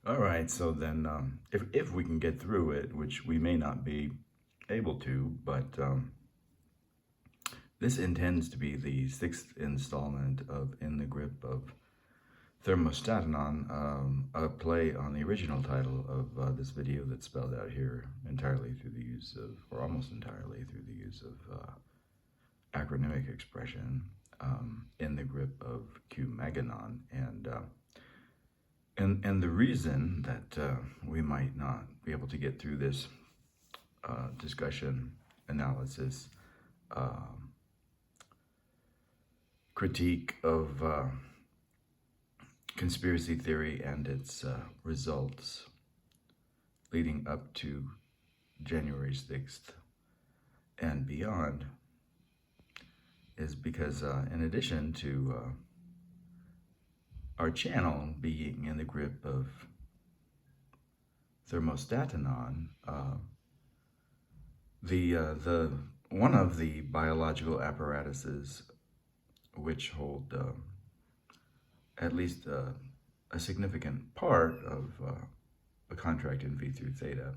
All right, so then if we can get through it, which we may not be able to, but this intends to be the 6th installment of In the Grip of ThermostatAnon, a play on the original title of this video that's spelled out here entirely through the use of, or almost entirely through the use of acronymic expression, In the Grip of Q-Maganon. And the reason that we might not be able to get through this discussion, analysis, critique of conspiracy theory and its results leading up to January 6th and beyond is because in addition to our channel being in the grip of ThermostatAnon, the one of the biological apparatuses which hold at least a significant part of a contract in V through Theta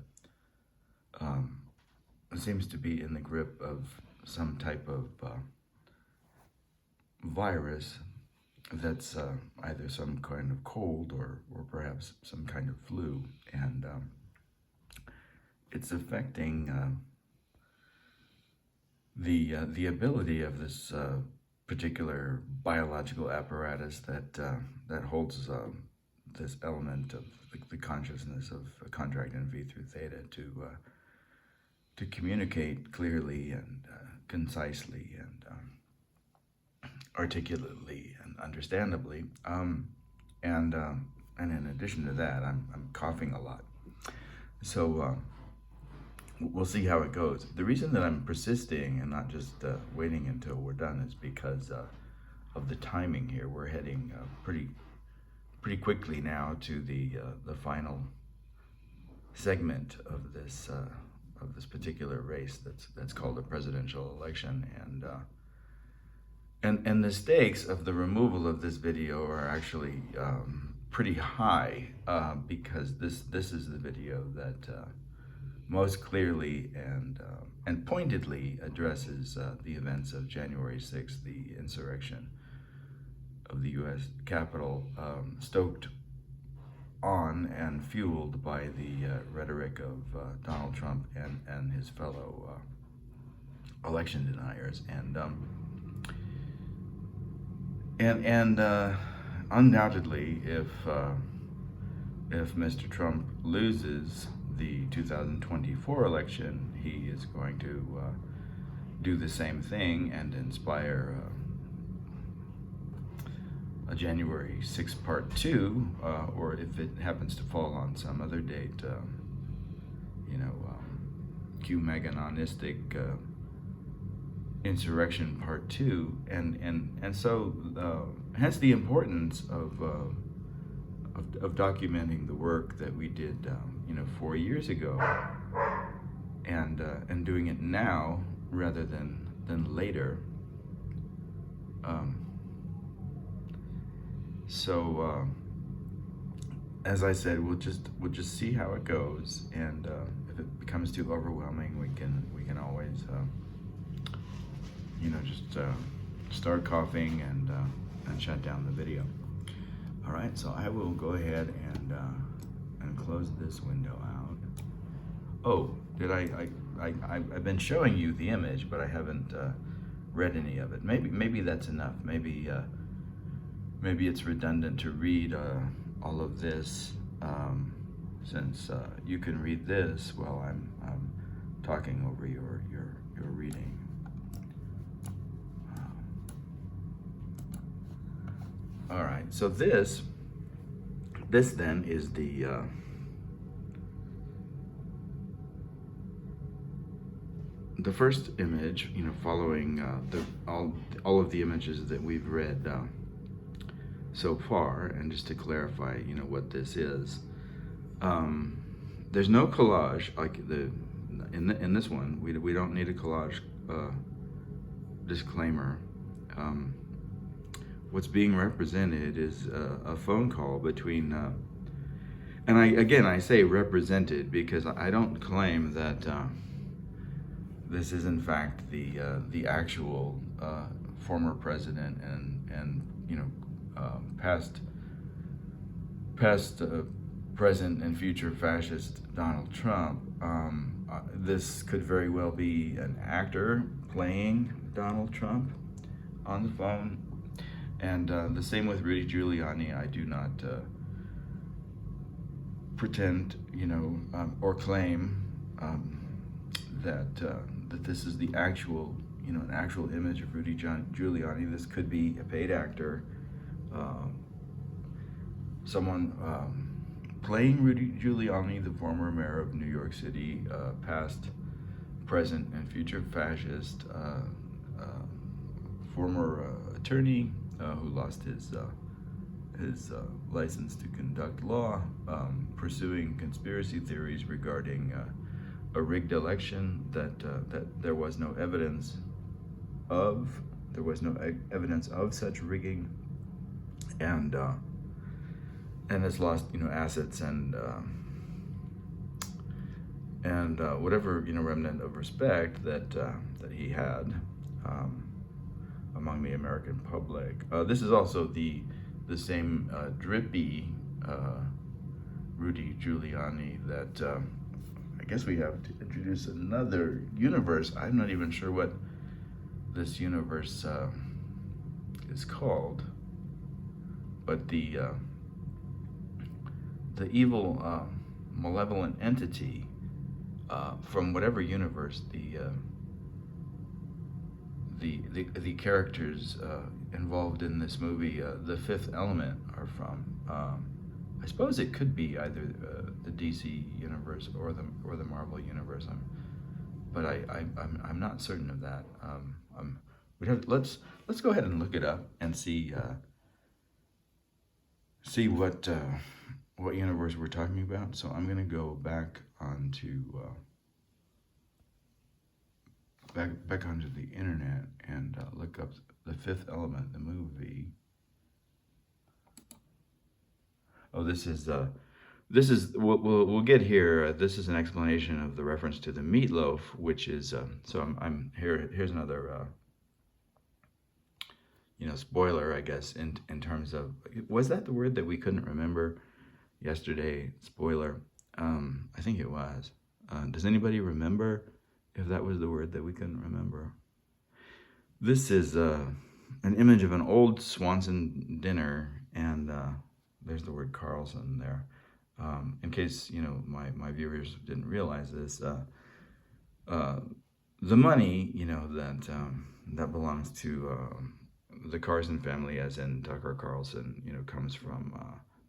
seems to be in the grip of some type of virus that's either some kind of cold or perhaps some kind of flu, and it's affecting the ability of this particular biological apparatus that holds this element of the consciousness of a contract in V through Theta to communicate clearly and concisely and articulately and understandably. And in addition to that, I'm coughing a lot. So we'll see how it goes. The reason that I'm persisting and not just waiting until we're done is because of the timing here. We're heading pretty quickly now to the final segment of this particular race that's called a presidential election, and the stakes of the removal of this video are actually pretty high because this is the video that most clearly and pointedly addresses the events of January 6th, the insurrection of the U.S. Capitol, stoked on and fueled by the rhetoric of Donald Trump and his fellow election deniers, and undoubtedly, if Mr. Trump loses the 2024 election, he is going to do the same thing and inspire a January 6th Part 2, or if it happens to fall on some other date, Q-Maganonistic insurrection Part 2, and so hence the importance of documenting the work that we did 4 years ago, and doing it now rather than later. So as I said, we'll just see how it goes, and if it becomes too overwhelming, we can always just start coughing and shut down the video. All right, so I will go ahead and close this window out. Oh, I've been showing you the image, but I haven't read any of it. Maybe that's enough. Maybe it's redundant to read all of this, since you can read this while I'm talking over your reading. All right, so this then is the first image, following all of the images that we've read so far. And just to clarify, what this is, there's no collage like in this one. We don't need a collage disclaimer. What's being represented is a phone call between and I say represented because I don't claim that this is in fact the actual former president and past present and future fascist Donald Trump. This could very well be an actor playing Donald Trump on the phone, and the same with Rudy Giuliani. I do not pretend, or claim that this is the actual, an actual image of Rudy Giuliani. This could be a paid actor, someone playing Rudy Giuliani, the former mayor of New York City, past, present, and future fascist, former attorney who lost his license to conduct law, pursuing conspiracy theories regarding a rigged election that there was no evidence of. There was no evidence of such rigging, and has lost assets and whatever remnant of respect that he had among the American public. This is also the same drippy Rudy Giuliani that I guess we have to introduce another universe. I'm not even sure what this universe is called, but the evil, malevolent entity from whatever universe the characters involved in this movie, The Fifth Element, are from. I suppose it could be either the DC universe or the Marvel universe. But I'm not certain of that. Let's go ahead and look it up and see what universe we're talking about. So I'm gonna go back onto back onto the internet and look up The Fifth Element, the movie. Oh, this is we'll get here. This is an explanation of the reference to the meatloaf, which is so I'm here. Here's another spoiler, I guess, in terms of, was that the word that we couldn't remember yesterday? Spoiler. I think it was. Does anybody remember if that was the word that we couldn't remember? This is an image of an old Swanson dinner, and there's the word Carlson there. In case my viewers didn't realize this, the money that belongs to the Carson family, as in Tucker Carlson, comes from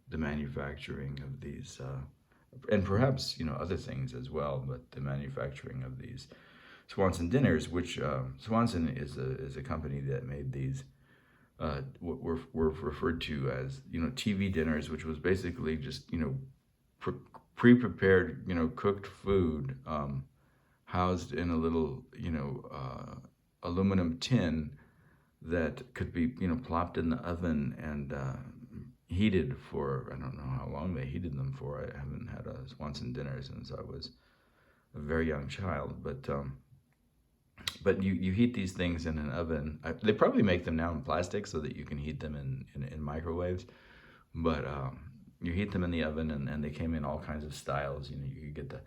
the manufacturing of these, and perhaps other things as well, but the manufacturing of these Swanson dinners, which Swanson is a company that made these what were referred to as TV dinners, which was basically just pre-prepared cooked food housed in a little aluminum tin that could be plopped in the oven and heated for, I don't know how long they heated them for. I haven't had a Swanson dinner since I was a very young child, but you heat these things in an oven. They probably make them now in plastic so that you can heat them in microwaves, but you heat them in the oven, and they came in all kinds of styles. You could get the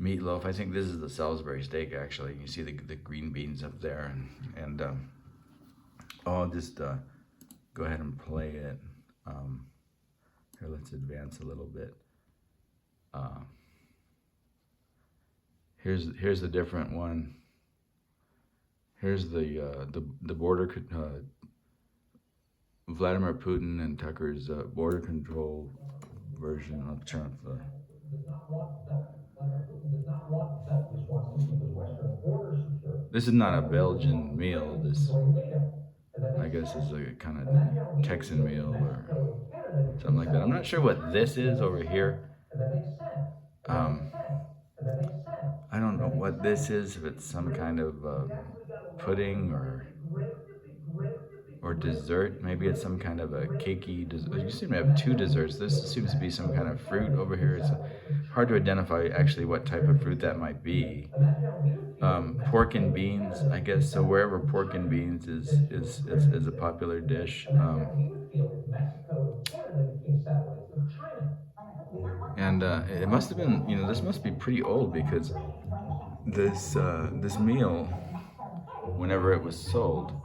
meatloaf. I think this is the Salisbury steak, actually. You see the green beans up there, and I'll just go ahead and play it. Here, let's advance a little bit. Here's a different one. Here's the border, Vladimir Putin and Tucker's border control version. I'll turn up the. This is not a Belgian meal. This, I guess, is a kind of Texan meal or something like that. I'm not sure what this is over here. I don't know what this is. If it's some kind of pudding or or dessert. Maybe it's some kind of a cakey dessert. You seem to have two desserts. This seems to be some kind of fruit over here. It's hard to identify actually what type of fruit that might be. Pork and beans, I guess. So wherever pork and beans is a popular dish. And it must have been, this must be pretty old, because this meal, whenever it was sold,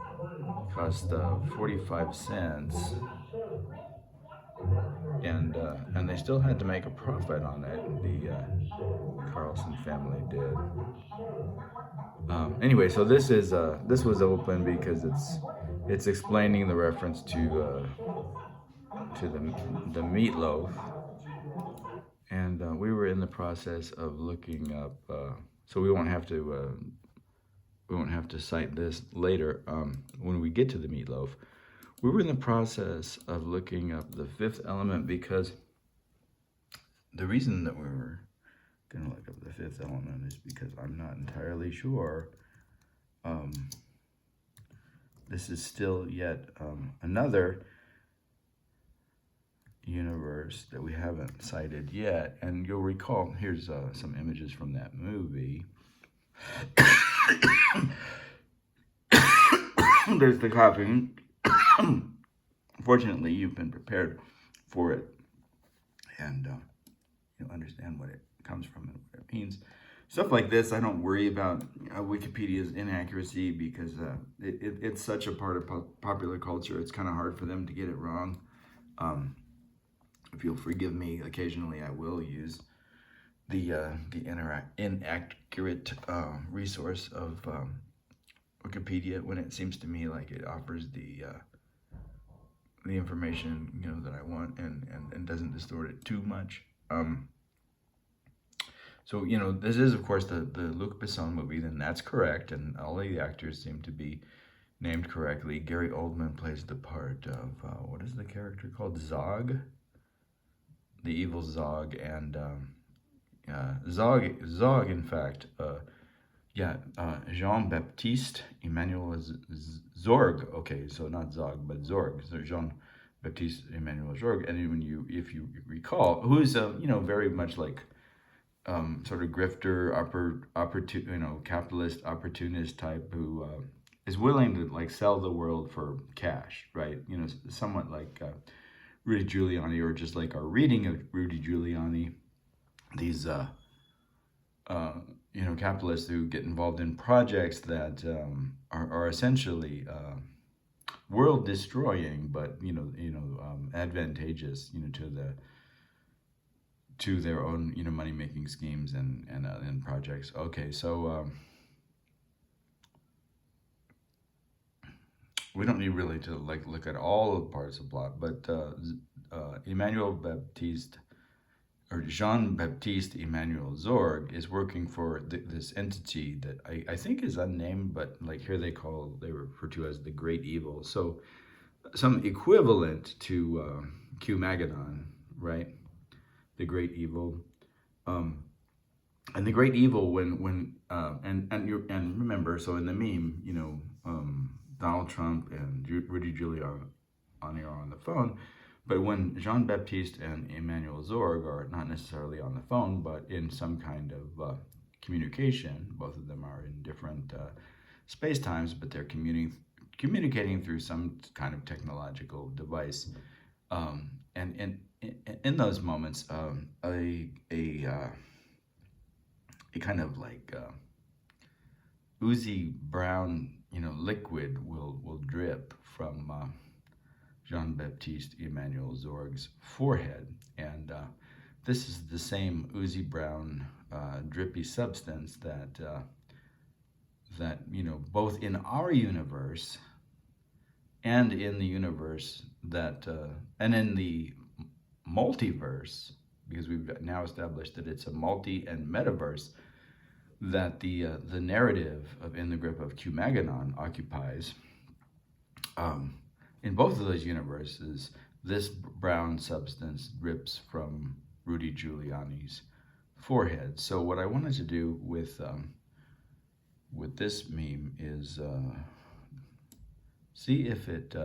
cost 45 cents, and they still had to make a profit on it. The Carlson family did. Anyway, so this was open because it's explaining the reference to the meatloaf, and we were in the process of looking up. So we won't have to cite this later when we get to the meatloaf. We were in the process of looking up the fifth element, because the reason that we were going to look up the fifth element is because I'm not entirely sure. This is still yet another universe that we haven't cited yet. And you'll recall, here's some images from that movie. There's the coughing. Fortunately, you've been prepared for it, and you'll understand what it comes from and what it means. Stuff like this, I don't worry about Wikipedia's inaccuracy, because it's such a part of popular culture. It's kind of hard for them to get it wrong. If you'll forgive me, occasionally I will use the inaccurate resource of Wikipedia when it seems to me like it offers the information that I want, and doesn't distort it too much. So this is of course the Luc Besson movie, then that's correct, and all the actors seem to be named correctly. Gary Oldman plays the part of what is the character called? Zog, the evil Zog, and Zog in fact. Jean-Baptiste Emmanuel Zorg. Okay, so not Zog, but Zorg. So Jean-Baptiste Emmanuel Zorg. And if you recall, who's very much like sort of grifter, capitalist opportunist type, who is willing to like sell the world for cash, right? Somewhat like Rudy Giuliani, or just like our reading of Rudy Giuliani. These capitalists who get involved in projects that are essentially world destroying, but advantageous, to their own money making schemes and projects. Okay, so we don't need really to look at all the parts of the plot, but Emmanuel Baptiste, or Jean-Baptiste Emmanuel Zorg, is working for this entity that I think is unnamed, but like here they refer to as the Great Evil. So some equivalent to Q-MAGAnon, right? The Great Evil. And the Great Evil, and remember, so in the meme, Donald Trump and Rudy Giuliani are on the phone. But when Jean-Baptiste and Emmanuel Zorg are not necessarily on the phone, but in some kind of communication, both of them are in different space-times, but they're communicating through some kind of technological device. And in those moments, a kind of like oozy brown, liquid will drip from Jean-Baptiste Emmanuel Zorg's forehead, and this is the same oozy brown, drippy substance that both in our universe and in the universe that and in the multiverse, because we've now established that it's a multi and metaverse, that the narrative of In the Grip of Q-MAGAnon occupies. In both of those universes, this brown substance drips from Rudy Giuliani's forehead. So what I wanted to do with this meme is see if it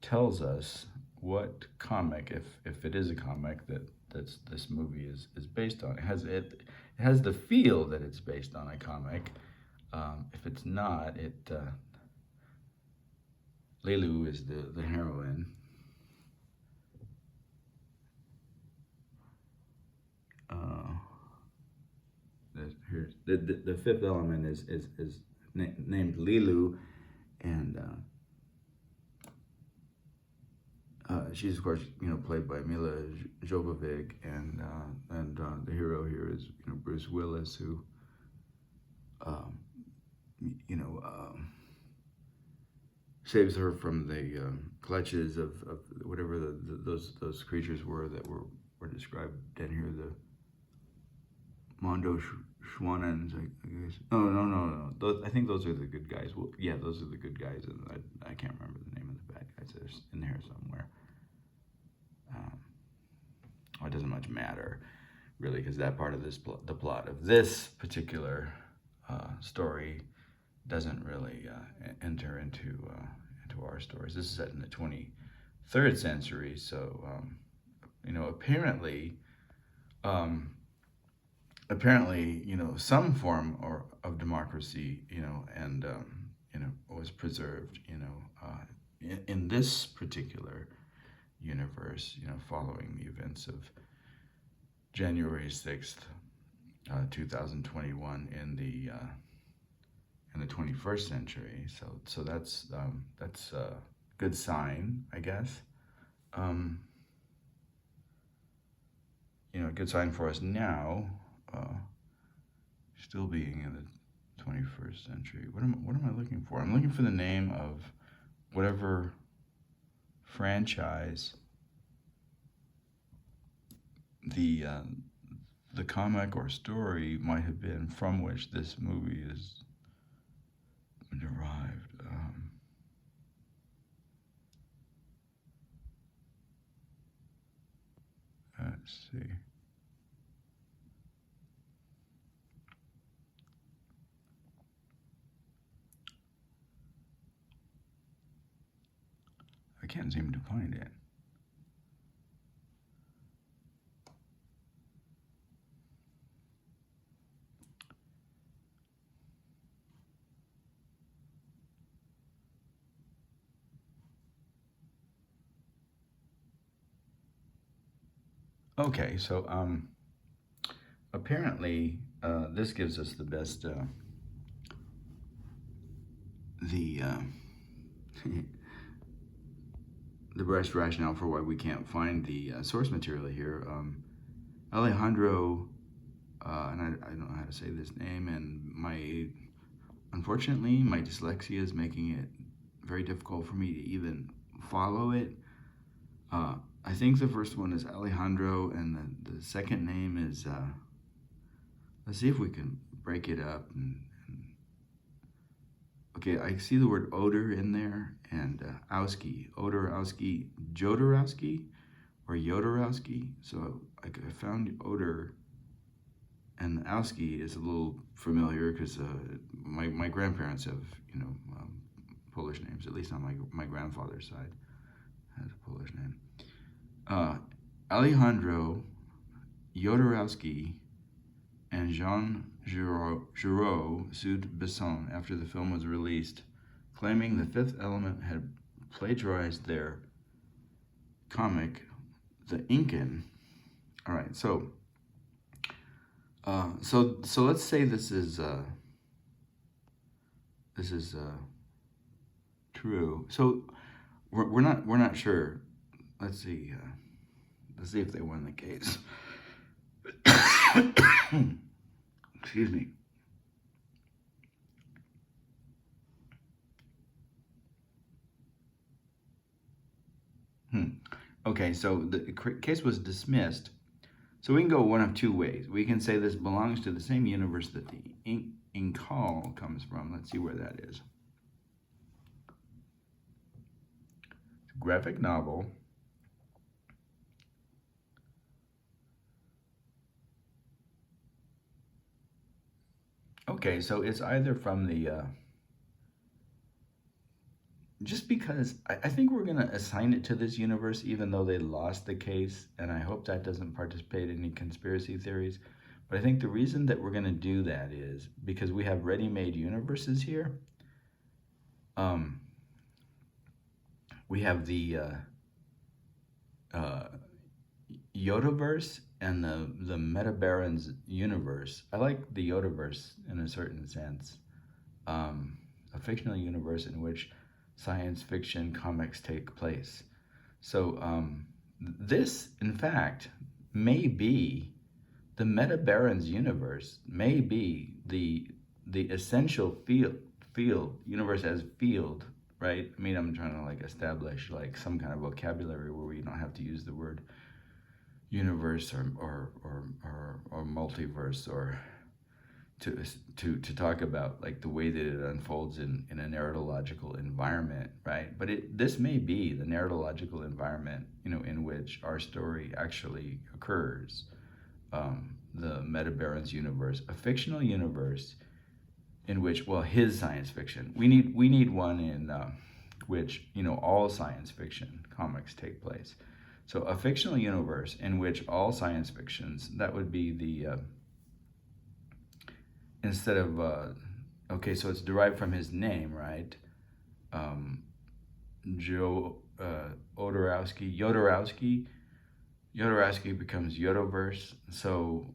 tells us what comic, if it is a comic that's this movie is based on. It has the feel that it's based on a comic. If it's not, Lilu is the heroine. Here, the fifth element is named Lilu, and she's of course played by Mila Jovovich, and the hero here is Bruce Willis, who saves her from the clutches of whatever those creatures were that were described down here, the Mondo Schwanens, I guess. No. I think those are the good guys. Well, yeah, those are the good guys, and I can't remember the name of the bad guys. They're in there somewhere. It doesn't much matter, really, because that part of the plot of this particular story doesn't really enter into our stories. This is set in the 23rd century, so apparently, some form of democracy, and was preserved, in this particular universe, following the events of January 6th, 2021 in the 21st century. So that's a good sign, I guess. A good sign for us now, still being in the 21st century. What am I looking for? I'm looking for the name of whatever franchise the comic or story might have been from which this movie is derived. Let's see. I can't seem to find it. Okay, so apparently this gives us the best the best rationale for why we can't find the source material here. Alejandro, and I don't know how to say this name, and unfortunately my dyslexia is making it very difficult for me to even follow it. I think the first one is Alejandro, and the second name is, let's see if we can break it up. Okay, I see the word odor in there, and Owski, Odorowski, Jodorowsky, or Jodorowsky. So I found odor, and Owski is a little familiar because my grandparents have, Polish names, at least on my grandfather's side has a Polish name. Alejandro Jodorowsky and Jean Giraud sued Besson after the film was released, claiming The Fifth Element had plagiarized their comic, The Incan. All right, so let's say this is true. So we're not sure. Let's see if they won the case. Excuse me. Okay, so the case was dismissed. So we can go one of two ways. We can say this belongs to the same universe that the Incal comes from. Let's see where that is. Graphic novel. Okay, so it's either from the just because I think we're going to assign it to this universe, even though they lost the case, and I hope that doesn't participate in any conspiracy theories. But I think the reason that we're going to do that is because we have ready-made universes here. We have the Yodaverse and the Metabarons universe. I like the Yodaverse in a certain sense. A fictional universe in which science fiction comics take place. So this, in fact, may be the Metabarons universe, may be the essential field universe as field, right? I mean, I'm trying to like establish like some kind of vocabulary where we don't have to use the word universe or multiverse or to talk about like the way that it unfolds in a narratological environment, right? But this may be the narratological environment, you know, in which our story actually occurs. The Metabarons universe, a fictional universe in which, well, his science fiction. We need one in which, you know, all science fiction comics take place. So a fictional universe in which all science fictions, that would be the instead of okay, so it's derived from his name, right? Joe Jodorowsky becomes Yodoverse. So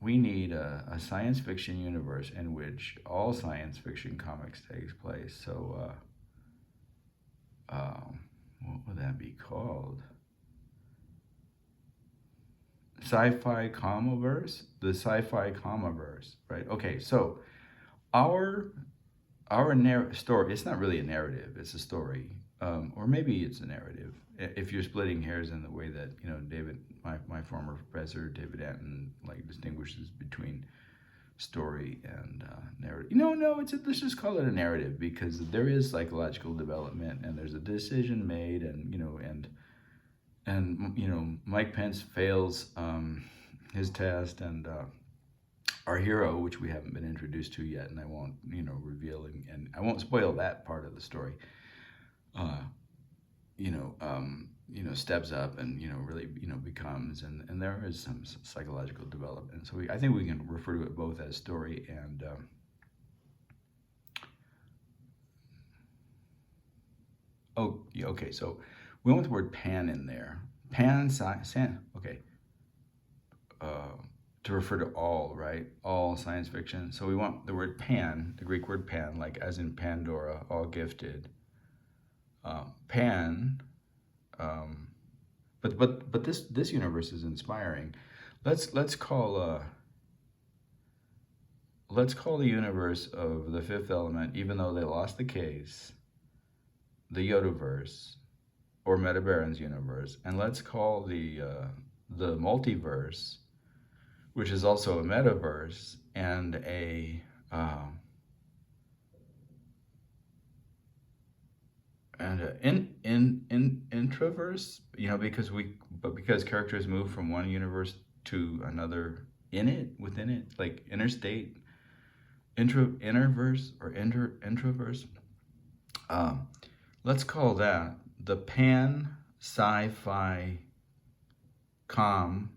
we need a science fiction universe in which all science fiction comics takes place. So what would that be called? Sci-fi comiverse, the sci-fi comiverse, right? Okay, so our story, it's not really a narrative, it's a story, or maybe it's a narrative. If you're splitting hairs in the way that, you know, David, my former professor, David Anton, like distinguishes between story and narrative. No, let's just call it a narrative, because there is psychological development and there's a decision made, and, you know, and you know, Mike Pence fails his test, and our hero, which we haven't been introduced to yet, and I won't, you know, reveal, and I won't spoil that part of the story. You know, steps up and, you know, really, you know, becomes, and there is some psychological development. So I think we can refer to it both as story and oh, yeah, okay, so we want the word pan in there. Pan, okay. To refer to all, right? All science fiction. So we want the word pan, the Greek word pan, like as in Pandora, all gifted. Pan, but this universe is inspiring. Let's call the universe of the Fifth Element, even though they lost the case, the Yodaverse, or Metabarons universe, and let's call the multiverse, which is also a metaverse and a introverse, you know, because characters move from one universe to another within it, like interstate, introverse or introverse. Let's call that the pan sci-fi com-iverse.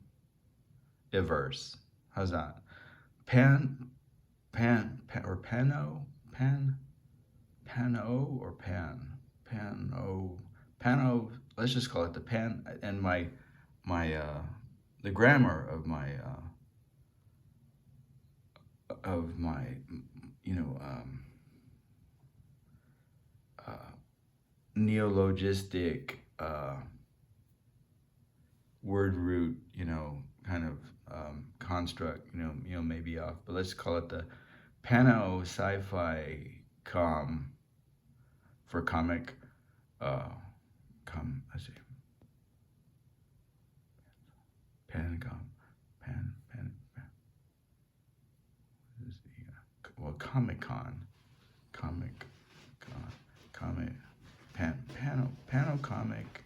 How's that? Pano, let's just call it the pan, and the grammar of my you know, neologistic word root, you know, kind of construct, you know, maybe off, but let's call it the Pano Sci-Fi Com for comic. Let's see. Pancom. Pan. This is the well, Comic-Con. Pano comic.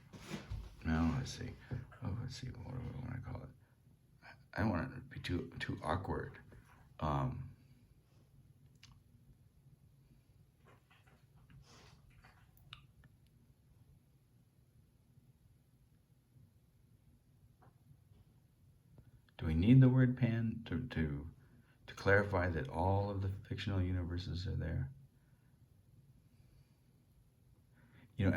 No, let's see. Oh, let's see. What do I want to call it? I don't want it to be too awkward. need the word pan to clarify that all of the fictional universes are there? You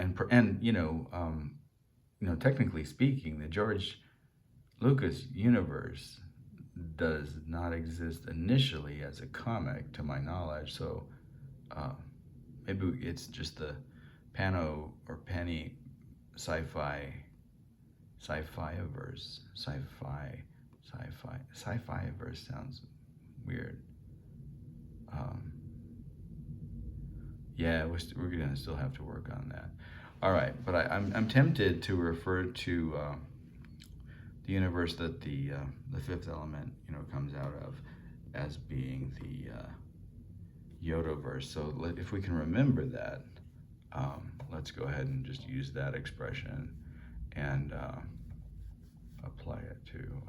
know, technically speaking, the George Lucas universe does not exist initially as a comic, to my knowledge. So maybe it's just the Pano or Penny sci-fi-verse. Sci-fi-verse sounds weird. Yeah, we're gonna still have to work on that. All right, but I'm tempted to refer to the universe that the fifth element, you know, comes out of as being the Yodaverse. So if we can remember that, let's go ahead and just use that expression and apply it to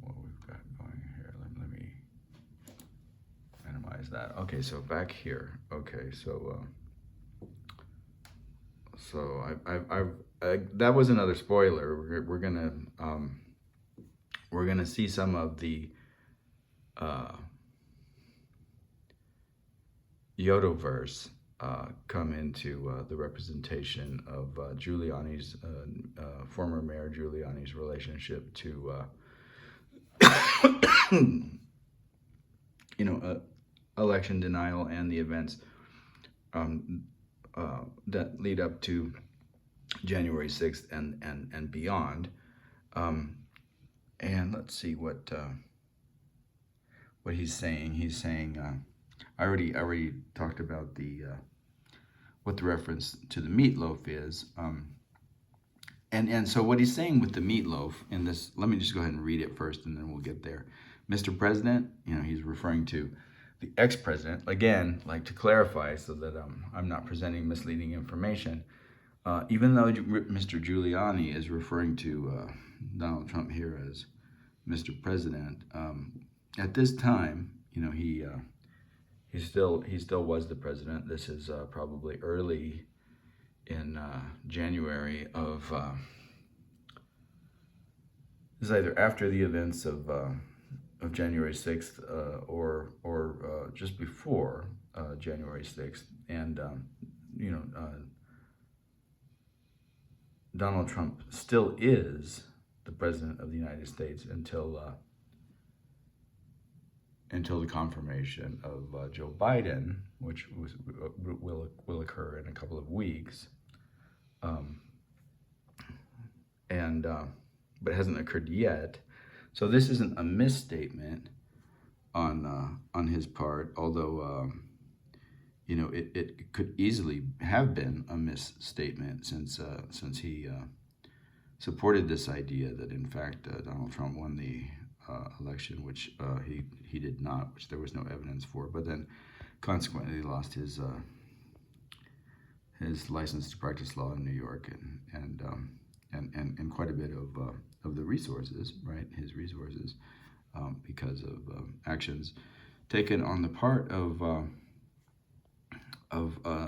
what we've got going here. Let me minimize that. Okay, so back here. Okay, so that was another spoiler. We're gonna see some of the Yodaverse come into the representation of Giuliani's former Mayor Giuliani's relationship to you know, election denial and the events that lead up to January 6th and beyond. And let's see what he's saying. He's saying, I already talked about the what the reference to the meatloaf is. And so what he's saying with the meatloaf in this, let me just go ahead and read it first and then we'll get there. Mr. President, you know, he's referring to the ex-president, again, like to clarify so that I'm not presenting misleading information. Even though Mr. Giuliani is referring to Donald Trump here as Mr. President, at this time, you know, he still was the president. This is probably early in January of. This is either after the events of January 6th or just before January 6th, and you know. Donald Trump still is the president of the United States until the confirmation of Joe Biden, which will occur in a couple of weeks, but hasn't occurred yet. So this isn't a misstatement on his part, although. You know, it could easily have been a misstatement since he supported this idea that in fact Donald Trump won the election, which he did not, which there was no evidence for. But then, consequently, he lost his license to practice law in New York and quite a bit of the resources, right? His resources, because of actions taken on the part of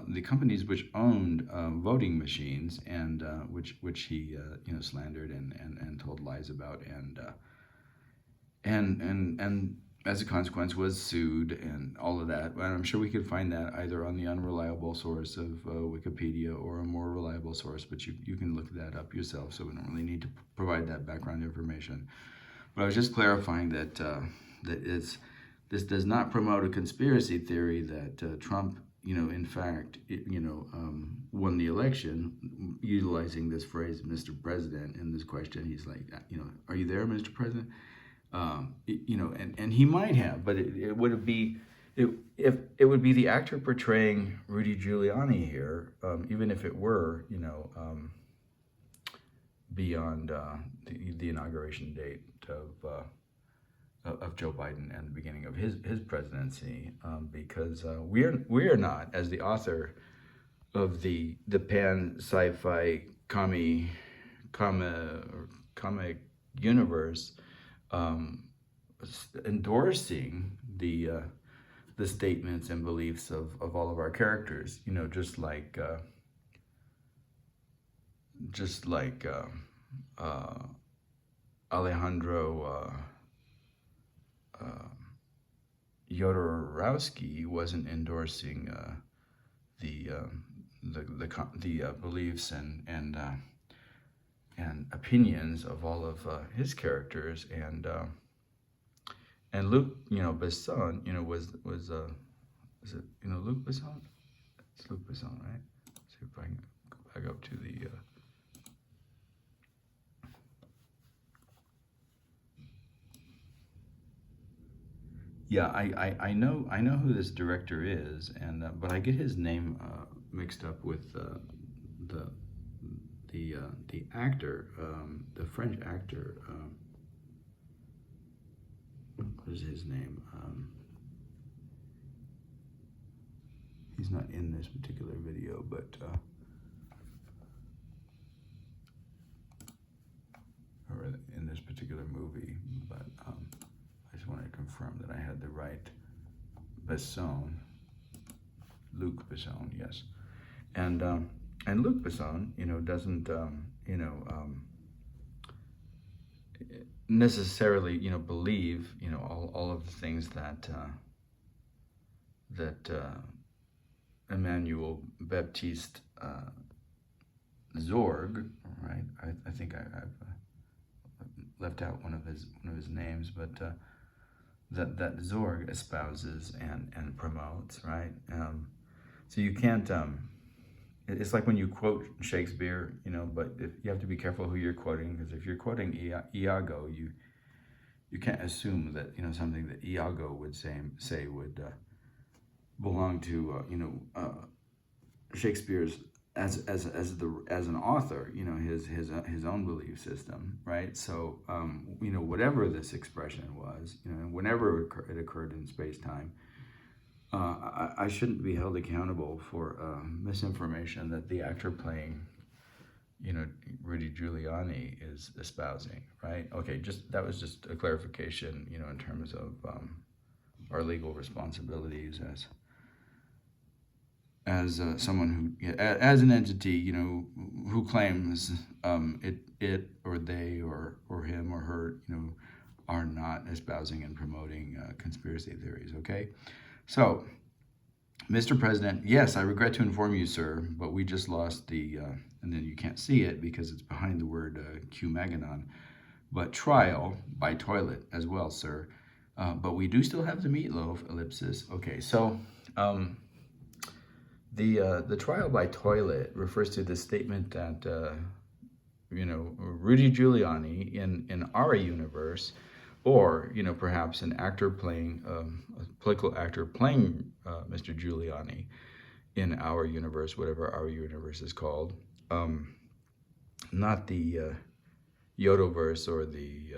the companies which owned voting machines and which he you know, slandered and told lies about and as a consequence was sued and all of that. And I'm sure we could find that either on the unreliable source of Wikipedia or a more reliable source, but you can look that up yourself, so we don't really need to provide that background information. But I was just clarifying that this does not promote a conspiracy theory that Trump, you know, in fact, you know, won the election utilizing this phrase, Mr. President, in this question. He's like, you know, are you there, Mr. President? You know, and he might have, but it would be the actor portraying Rudy Giuliani here, even if it were, you know, beyond the inauguration date of Joe Biden and the beginning of his presidency, because we are not, as the author of the pan sci-fi comic universe, endorsing the statements and beliefs of all of our characters. You know, just like Alejandro Jodorowsky wasn't endorsing the beliefs and opinions of all of his characters, and Luc, Besson, was is it Luc Besson? It's Luc Besson, right? Let's see if I can go back up to the. Yeah, I know who this director is, and but I get his name mixed up with the actor, the French actor. What is his name? He's not in this particular video, but or in this particular movie, but I just wanted to confirm that I had the right Besson, Luc Besson, yes, and Luc Besson, doesn't necessarily believe all of the things that Emmanuel Baptiste Zorg, right? I think I've left out one of his names, but that Zorg espouses and promotes, right? So you can't. It's like when you quote Shakespeare, but you have to be careful who you're quoting, because if you're quoting Iago, you can't assume that something that Iago would say would belong to Shakespeare's as an author, his own belief system, right? So whatever this expression was, whenever it occurred in space time, I shouldn't be held accountable for misinformation that the actor playing, Rudy Giuliani is espousing, right? Okay, that was just a clarification, in terms of our legal responsibilities as someone who, as an entity, who claims it or they or him or her, are not espousing and promoting conspiracy theories. Okay. So, Mr. President, yes, I regret to inform you, sir, but we just lost the, and then you can't see it because it's behind the word Q-MAGAnon, but trial by toilet as well, sir. But we do still have the meatloaf, ellipsis. Okay, so the trial by toilet refers to the statement that, Rudy Giuliani in our universe, or perhaps an actor playing a political actor playing Mr. Giuliani in our universe, whatever our universe is called, not the Yodoverse or the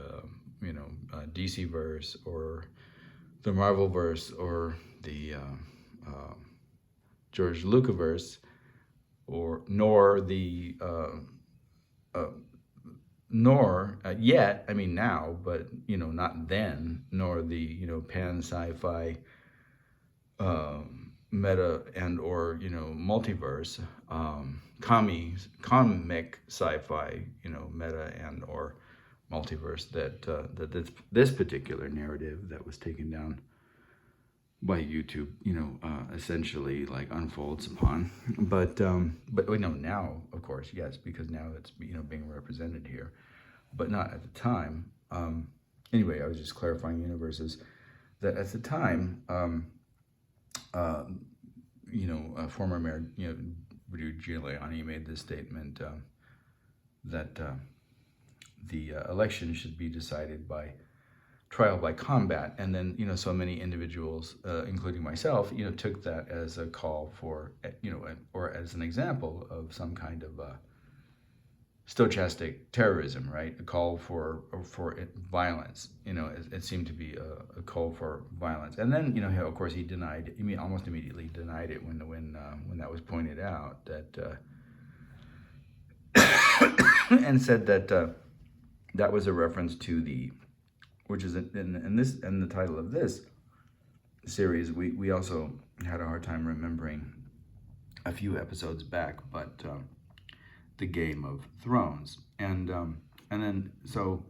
DC verse or the Marvel verse or the George Lucas, or nor the yet, I mean now, but not then, nor the pan sci-fi meta and or multiverse, comic sci-fi meta and or multiverse that this particular narrative that was taken down by YouTube essentially like unfolds upon, but now, of course, yes, because now it's being represented here, but not at the time. Anyway, I was just clarifying universes that at the time, former mayor Rudy Giuliani made this statement that the election should be decided by trial by combat, and then so many individuals, including myself, took that as a call for or as an example of some kind of stochastic terrorism, right? A call for violence. It seemed to be a call for violence, and then of course he denied. Almost immediately denied it when that was pointed out, that and said that that was a reference to the, which is in the title of this series. We also had a hard time remembering a few episodes back, but the Game of Thrones, and then so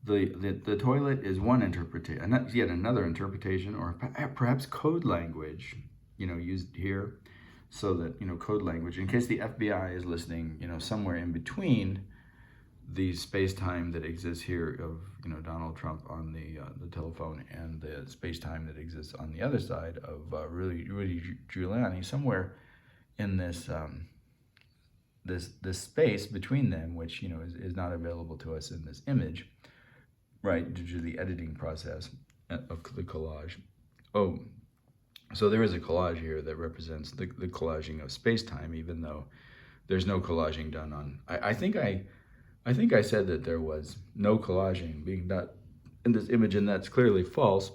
the toilet is one interpretation, and that's yet another interpretation, or perhaps code language, used here, so that, code language, in case the FBI is listening, somewhere in between the space-time that exists here of, Donald Trump on the telephone and the space-time that exists on the other side of Rudy Giuliani, somewhere in this this space between them, which is not available to us in this image, right, due to the editing process of the collage. Oh, so there is a collage here that represents the collaging of space-time, even though there's no collaging done on. I think I said that there was no collaging being done in this image, and that's clearly false.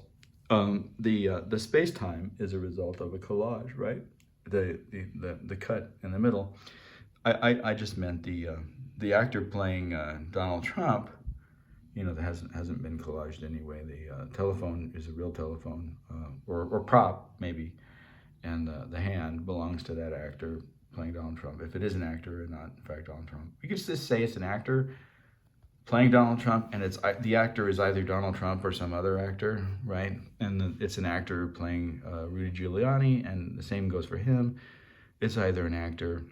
The space-time is a result of a collage, right? The cut in the middle. I just meant the actor playing Donald Trump, that hasn't been collaged anyway. The telephone is a real telephone, or prop maybe, and the hand belongs to that actor playing Donald Trump, if it is an actor and not in fact Donald Trump. We could just say it's an actor playing Donald Trump, and the actor is either Donald Trump or some other actor, right? And it's an actor playing Rudy Giuliani, and the same goes for him. It's either Rudy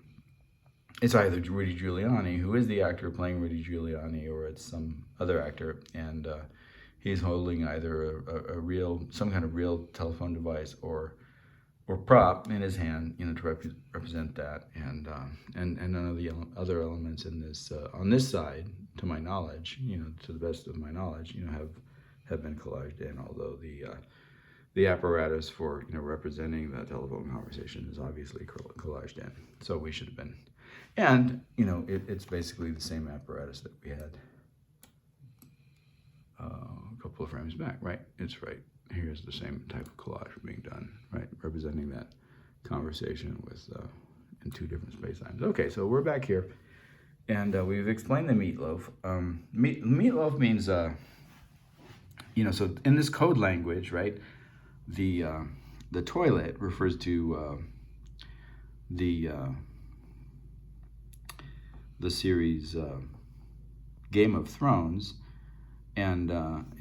Giuliani, who is the actor playing Rudy Giuliani, or it's some other actor, and he's holding either some kind of real telephone device or prop in his hand, to represent that, and none of the other elements in this on this side, to my knowledge, to the best of my knowledge, have been collaged in. Although the apparatus for representing the telephone conversation is obviously collaged in, so we should have been, and it's basically the same apparatus that we had a couple of frames back, right? It's right. Here's the same type of collage being done, right? Representing that conversation with in two different space times. Okay, so we're back here, and we've explained the meatloaf. Meatloaf means, so in this code language, right? The toilet refers to the series Game of Thrones. And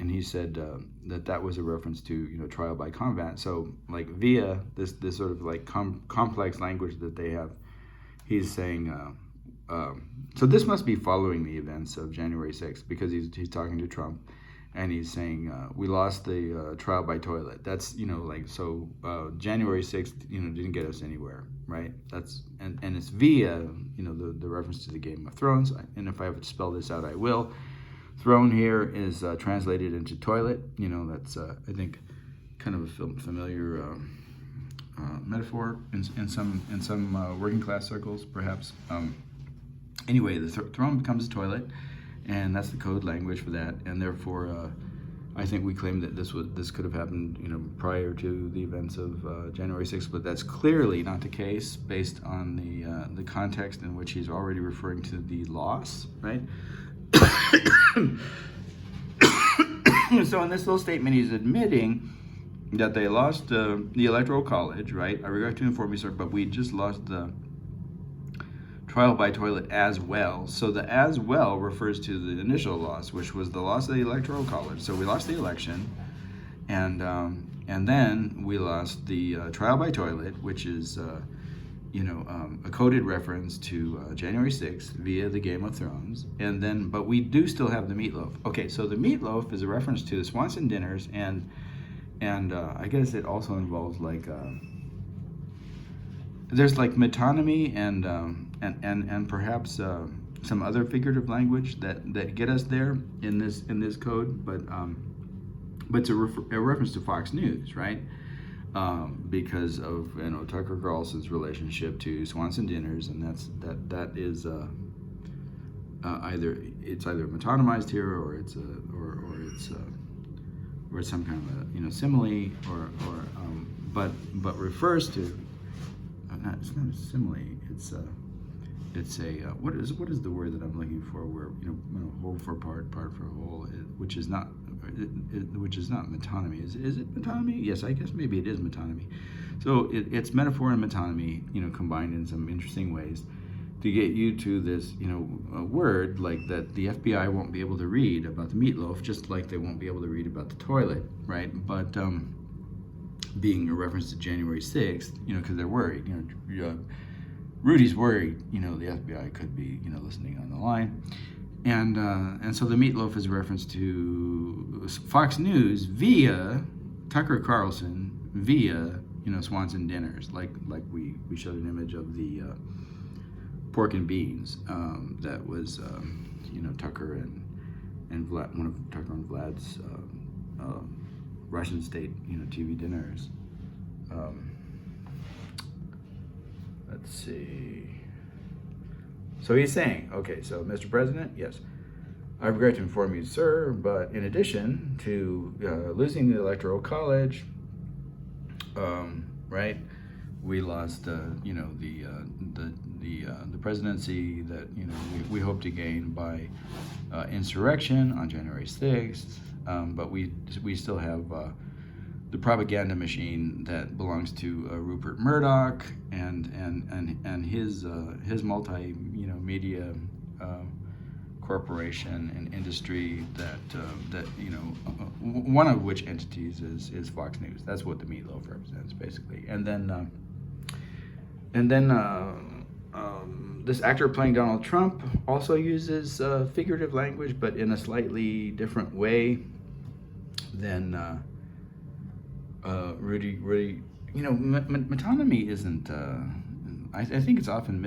he said that was a reference to trial by combat. So like via this sort of like complex language that they have, he's saying. So this must be following the events of January 6th, because he's talking to Trump, and he's saying we lost the trial by toilet. That's January 6th didn't get us anywhere, right? That's and it's via the reference to the Game of Thrones. And if I have to spell this out, I will. Throne here is translated into toilet. That's I think kind of a familiar metaphor in some working class circles, perhaps. Anyway, the throne becomes a toilet, and that's the code language for that. And therefore, I think we claim that this could have happened, prior to the events of January 6th, but that's clearly not the case based on the context in which he's already referring to the loss, right? So in this little statement, he's admitting that they lost the Electoral College, right? I regret to inform you, sir, but we just lost the trial by toilet as well. So the as well refers to the initial loss, which was the loss of the Electoral College. So we lost the election, and then we lost the trial by toilet, which is a coded reference to January 6th via the Game of Thrones, but we do still have the meatloaf. Okay, so the meatloaf is a reference to the Swanson dinners, and I guess it also involves like there's like metonymy and perhaps some other figurative language that get us there in this code, but it's a reference to Fox News, right? Because of Tucker Carlson's relationship to Swanson dinners, and that is either metonymized here, or it's some kind of a simile, but refers to it's not a simile. It's a what is the word that I'm looking for? Where whole for part, part for whole, which is not metonymy. Is it metonymy? Yes, I guess maybe it is metonymy. So it's metaphor and metonymy, combined in some interesting ways, to get you to this, word like that the FBI won't be able to read about the meatloaf, just like they won't be able to read about the toilet, right? But being a reference to January 6th, because they're worried, Rudy's worried, the FBI could be, listening on the line. And so the meatloaf is a reference to Fox News via Tucker Carlson via, Swanson dinners, like we showed an image of the pork and beans that was, Tucker and Vlad, one of Tucker and Vlad's Russian state, TV dinners. Let's see. So he's saying, okay, so Mr. President, yes, I regret to inform you, sir, but in addition to losing the Electoral College, right, we lost, the presidency that we hope to gain by insurrection on January 6th, but we still have the propaganda machine that belongs to Rupert Murdoch and his media corporation and industry that one of which entities is Fox News. That's what the meatloaf represents basically. And then this actor playing Donald Trump also uses figurative language, but in a slightly different way than Rudy. Metonymy isn't. I think it's often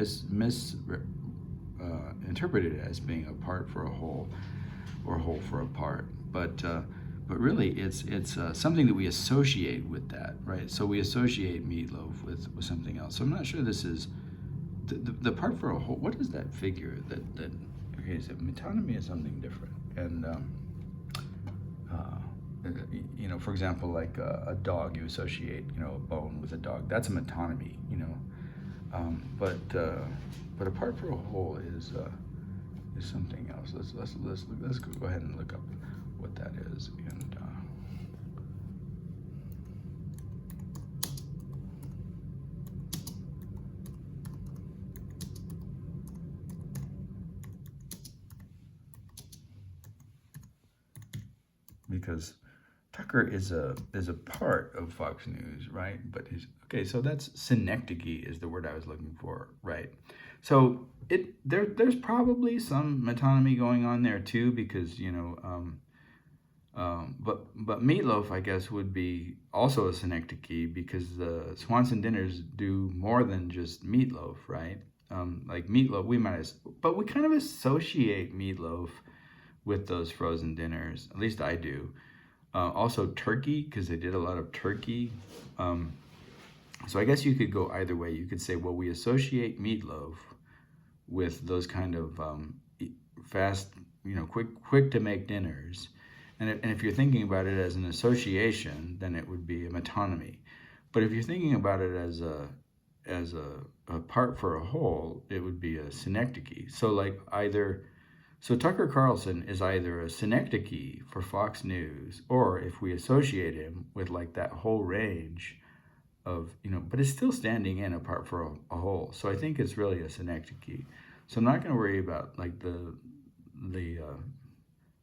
interpreted as being a part for a whole, or a whole for a part. But really, it's something that we associate with that, right? So we associate meatloaf with something else. So I'm not sure this is the part for a whole. What is that figure that? Okay, so metonymy is something different, and for example, like a dog, you associate, a bone with a dog. That's a metonymy, but a part for a whole is something else. Let's go ahead and look up what that is, and because Tucker is a part of Fox News, right? But okay, so that's synecdoche is the word I was looking for, right? So there's probably some metonymy going on there too, because but meatloaf, I guess, would be also a synecdoche, because the Swanson dinners do more than just meatloaf, right? Like meatloaf, but we kind of associate meatloaf with those frozen dinners. At least I do. Also turkey, because they did a lot of turkey. So I guess you could go either way. You could say, well, we associate meatloaf with those kind of fast, quick to make dinners. And if you're thinking about it as an association, then it would be a metonymy. But if you're thinking about it as a part for a whole, it would be a synecdoche. So Tucker Carlson is either a synecdoche for Fox News, or if we associate him with like that whole range of, but it's still standing in apart for a whole. So I think it's really a synecdoche. So I'm not going to worry about like the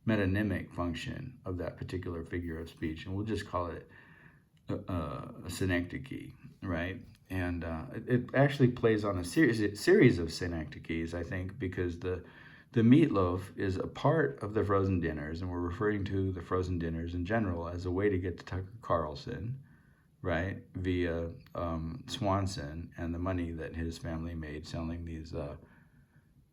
metonymic function of that particular figure of speech, and we'll just call it a synecdoche, right? And it actually plays on a series of synecdoches, I think, because the meatloaf is a part of the frozen dinners, and we're referring to the frozen dinners in general as a way to get to Tucker Carlson, right, via Swanson and the money that his family made selling these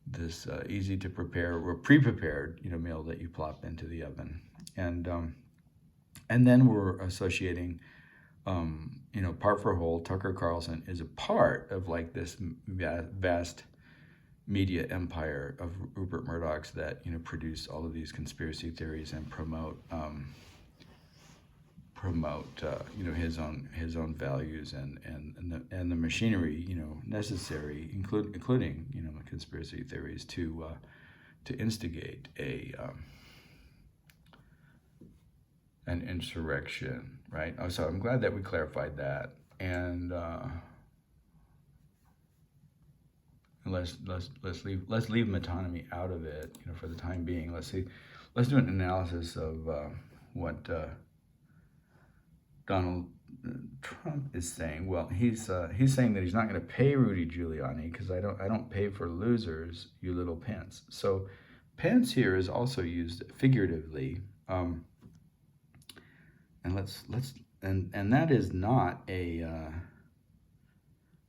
this easy to prepare or pre-prepared meal that you plop into the oven, and then we're associating part for whole. Tucker Carlson is a part of like this vast media empire of Rupert Murdoch's that produce all of these conspiracy theories and promote his own values and the machinery necessary, including conspiracy theories to instigate an insurrection, right? So I'm glad that we clarified that, and let's leave metonymy out of it, you know, for the time being. Let's do an analysis of what Donald Trump is saying. Well, he's saying that he's not going to pay Rudy Giuliani because I don't pay for losers, you little Pence. So Pence here is also used figuratively, and and that is not a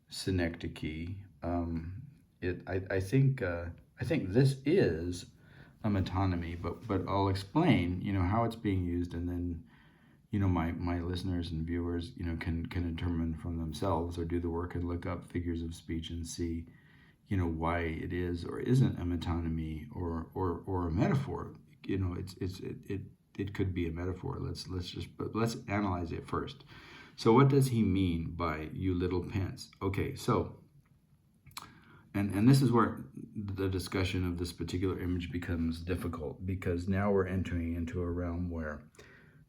synecdoche. I think this is a metonymy, but I'll explain, you know, how it's being used, and then, you know, my listeners and viewers, you know, can determine from themselves or do the work and look up figures of speech and see, you know, why it is or isn't a metonymy or a metaphor. You know, it could be a metaphor. Let's analyze it first. So what does he mean by you little Pence? Okay, so and this is where the discussion of this particular image becomes difficult, because now we're entering into a realm where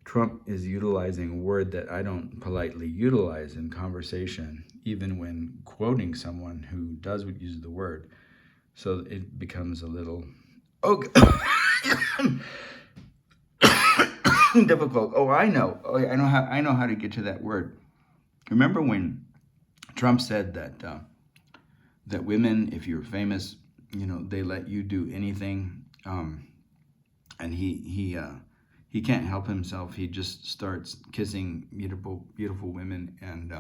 Trump is utilizing a word that I don't politely utilize in conversation, even when quoting someone who does use the word. So it becomes a little difficult. Oh, I know how to get to that word. Remember when Trump said that women, if you're famous, you know, they let you do anything, and he can't help himself. He just starts kissing beautiful women, and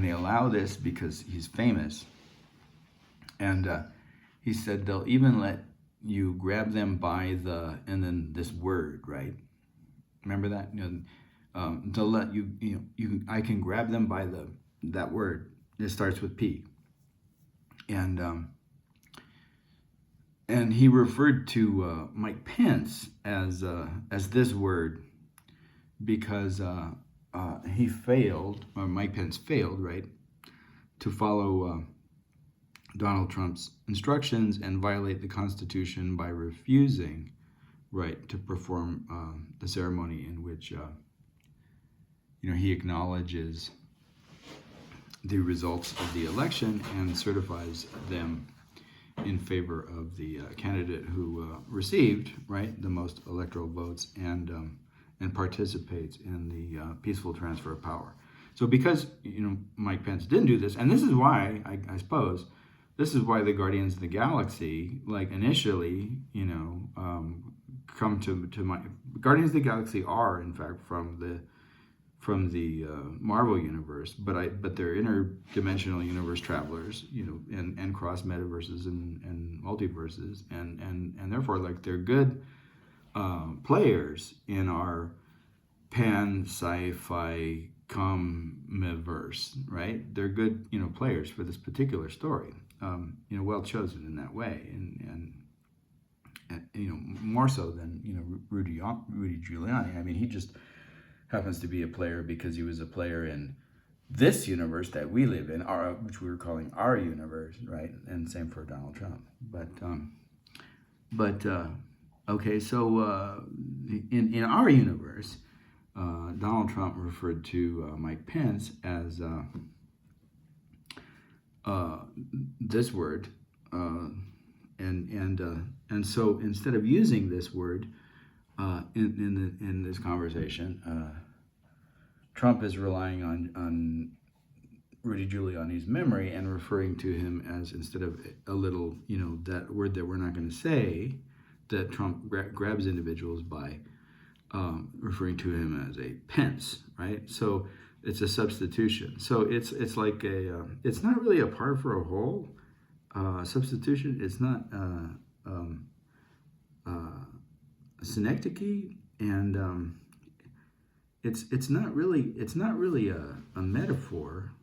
they allow this because he's famous. And he said they'll even let you grab them by the, and then this word, right? Remember that? You know, they'll let I can grab them by that word. It starts with P. And he referred to Mike Pence as this word because he failed, or Mike Pence failed, right, to follow Donald Trump's instructions and violate the Constitution by refusing, right, to perform the ceremony in which you know, he acknowledges the results of the election and certifies them in favor of the candidate who received, right, the most electoral votes and participates in the peaceful transfer of power. So because, you know, Mike Pence didn't do this, and this is why, I suppose, this is why the Guardians of the Galaxy, like initially, you know, come to my Guardians of the Galaxy are in fact from the Marvel universe, but they're interdimensional universe travelers, you know, and cross metaverses and multiverses, and therefore, like, they're good players in our pan sci-fi comiverse, right? They're good, you know, players for this particular story, you know, well chosen in that way, and you know, more so than, you know, Rudy Giuliani. I mean, he just happens to be a player because he was a player in this universe that we live in, which we were calling our universe, right? And same for Donald Trump. But okay, so in our universe, Donald Trump referred to Mike Pence as this word, and so instead of using this word in this conversation, Trump is relying on Rudy Giuliani's memory and referring to him as, instead of a little, you know, that word that we're not going to say, that Trump grabs individuals by referring to him as a Pence, right? So it's a substitution. So it's like it's not really a part for a whole substitution. It's not synecdoche, and it's not really a metaphor,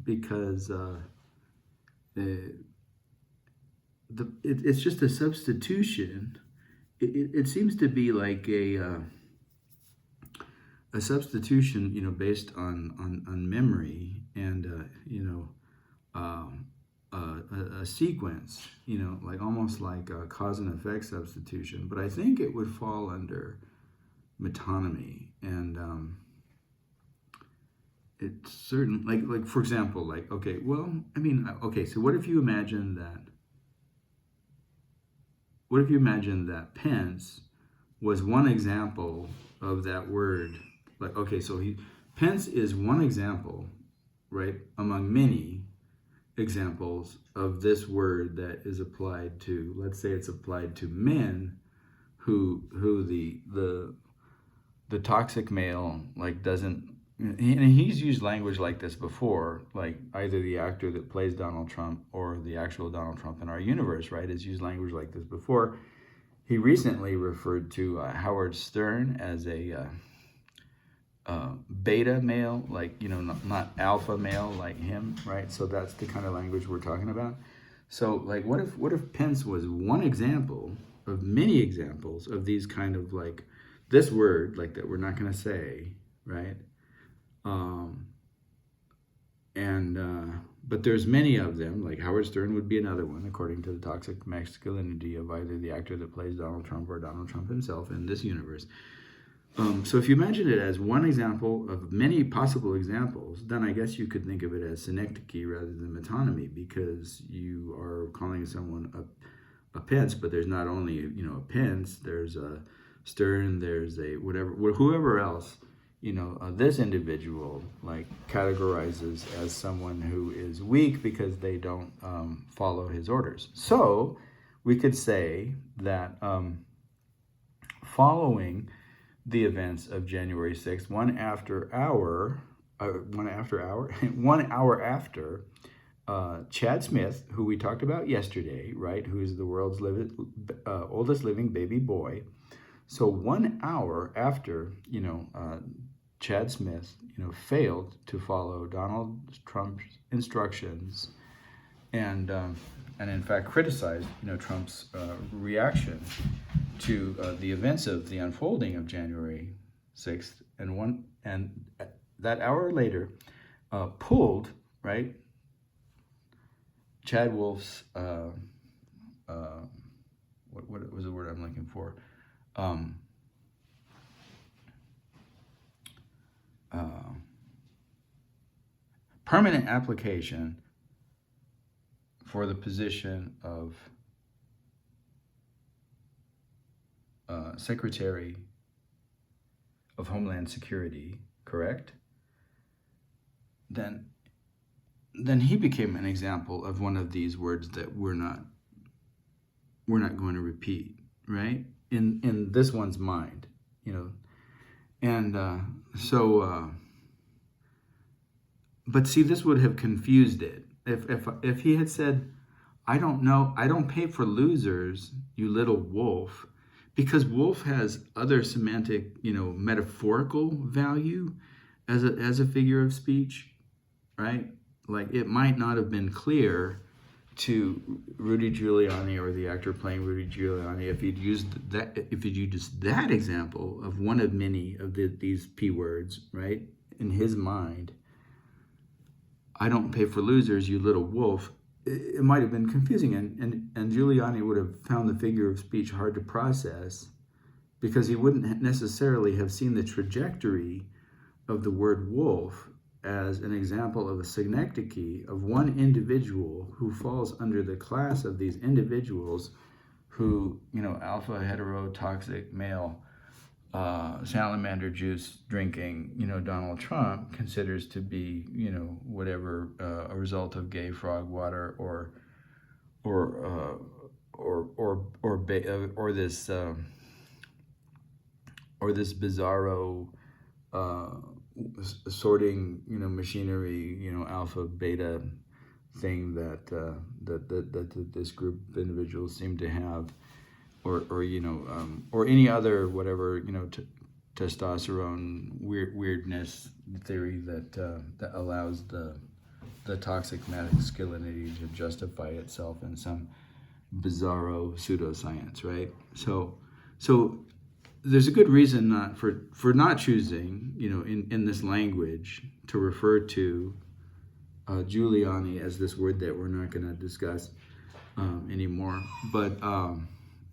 because it's just a substitution. It seems to be like a substitution, you know, based on memory and you know, a sequence, you know, like almost like a cause and effect substitution. But I think it would fall under metonymy, and it's certain, like for example, like, okay, well, I mean, okay, so what if you imagine that pence was one example of that word? Like, okay, so pence is one example, right, among many examples of this word that is applied to, let's say it's applied to men who the toxic male, like, doesn't, and he's used language like this before, like either the actor that plays Donald Trump or the actual Donald Trump in our universe, right, has used language like this before. He recently referred to Howard Stern as a beta male, like, you know, not alpha male like him, right? So that's the kind of language we're talking about. So, like, what if Pence was one example of many examples of these kind of, like, this word, like, that we're not going to say, right? But there's many of them, like Howard Stern would be another one, according to the toxic masculinity of either the actor that plays Donald Trump or Donald Trump himself in this universe. So if you imagine it as one example of many possible examples, then I guess you could think of it as synecdoche rather than metonymy, because you are calling someone a Pence, but there's not only, you know, a Pence, there's a Stern, there's a whoever else, you know, this individual, like, categorizes as someone who is weak because they don't follow his orders. So we could say that following the events of January 6th, 1 hour after Chad Smith, who we talked about yesterday, right, who is the world's oldest living baby boy. So 1 hour after, you know, Chad Smith, you know, failed to follow Donald Trump's instructions, and in fact criticized, you know, Trump's reaction to the events of the unfolding of January 6th, and that hour later pulled, right, Chad Wolf's what was the word I'm looking for? Permanent application for the position of Secretary of Homeland Security, correct? Then he became an example of one of these words that we're not going to repeat, right? In this one's mind, you know, and but see, this would have confused it if he had said, I don't pay for losers, you little wolf, because wolf has other semantic, you know, metaphorical value as a figure of speech, right? Like, it might not have been clear to Rudy Giuliani or the actor playing Rudy Giuliani if he'd used that example of one of many of these P words, right? In his mind, I don't pay for losers, you little wolf. It might have been confusing, and Giuliani would have found the figure of speech hard to process, because he wouldn't necessarily have seen the trajectory of the word wolf as an example of a synecdoche of one individual who falls under the class of these individuals who, you know, alpha heterotoxic male salamander juice drinking, you know, Donald Trump considers to be, you know, whatever, a result of gay frog water or this bizarro sorting, you know, machinery, you know, alpha beta thing that this group of individuals seem to have, or you know, or any other whatever, you know, testosterone weirdness theory that allows the toxic masculinity to justify itself in some bizarro pseudoscience, right? So there's a good reason for not choosing, you know, in this language to refer to Giuliani as this word that we're not going to discuss anymore, but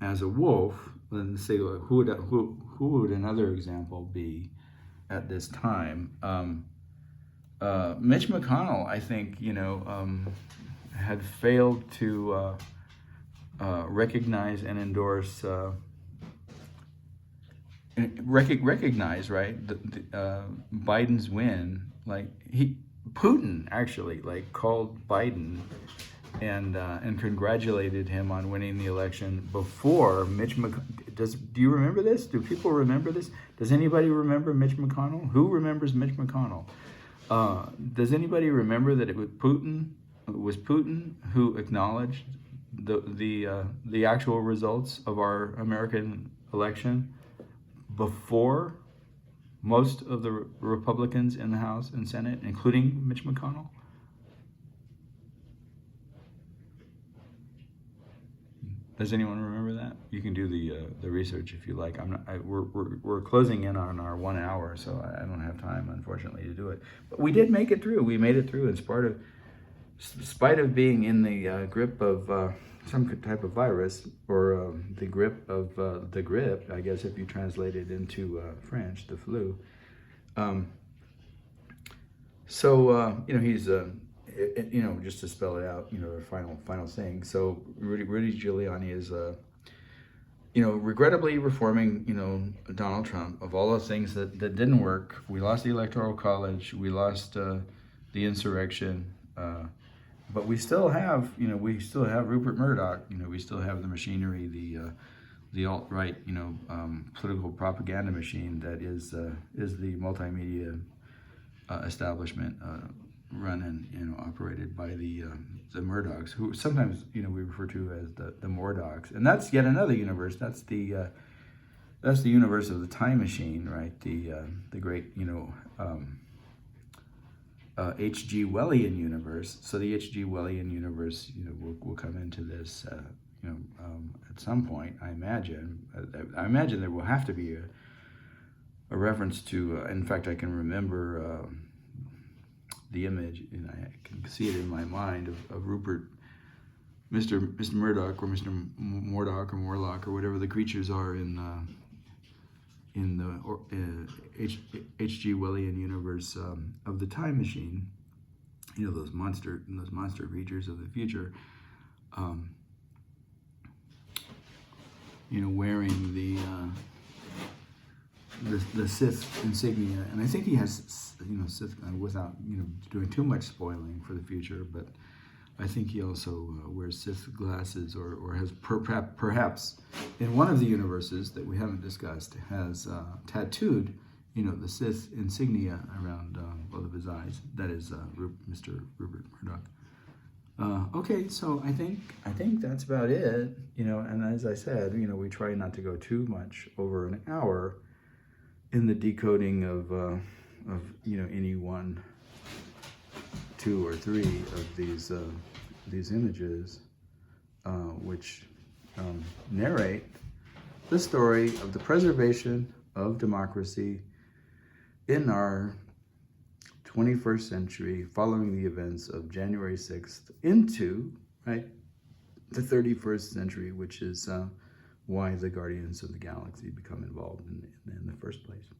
as a wolf. Let's say, who would another example be at this time? Mitch McConnell, I think, had failed to recognize and endorse, recognize, right, Biden's win. Like Putin actually called Biden and congratulated him on winning the election before Mitch McConnell. Do you remember this? Do people remember this? Does anybody remember Mitch McConnell? Who remembers Mitch McConnell? Does anybody remember that it was Putin? It was Putin who acknowledged the actual results of our American election before most of the Republicans in the House and Senate, including Mitch McConnell? Does anyone remember that? You can do the research if you like. We're closing in on our 1 hour, so I don't have time, unfortunately, to do it. But we did make it through. We made it through in spite of being in the grip of some type of virus, or the grip of the grip, I guess, if you translate it into French, the flu. He's just to spell it out, the final thing. So Rudy Giuliani is, regrettably reforming, Donald Trump. Of all the things that didn't work, we lost the Electoral College, we lost the insurrection, but we still have, Rupert Murdoch. We still have the machinery, the alt-right, political propaganda machine that is the multimedia establishment. Run and operated by the Murdochs, who sometimes we refer to as the Mordochs, and that's yet another universe. That's the universe of the time machine, right? The great H.G. Wellian universe. So the H.G. Wellian universe, will come into this, at some point. I imagine there will have to be a reference to. In fact, I can remember. The image, and I can see it in my mind of Rupert, Mr. Murdoch, or Mr. Mordoch, or Morlock, or whatever the creatures are in the H.G. Wellian universe of the time machine. Those monster creatures of the future. Wearing the Sith insignia, and I think he has, Sith, without doing too much spoiling for the future, but I think he also wears Sith glasses, or has perhaps in one of the universes that we haven't discussed has tattooed, the Sith insignia around both of his eyes. That is Mr. Rupert Murdoch. Okay, so I think that's about it. And as I said, we try not to go too much over an hour in the decoding of any 1, 2, or 3 of these images, which narrate the story of the preservation of democracy in our 21st century, following the events of January 6th into the 31st century, which is why the Guardians of the Galaxy become involved in the first place.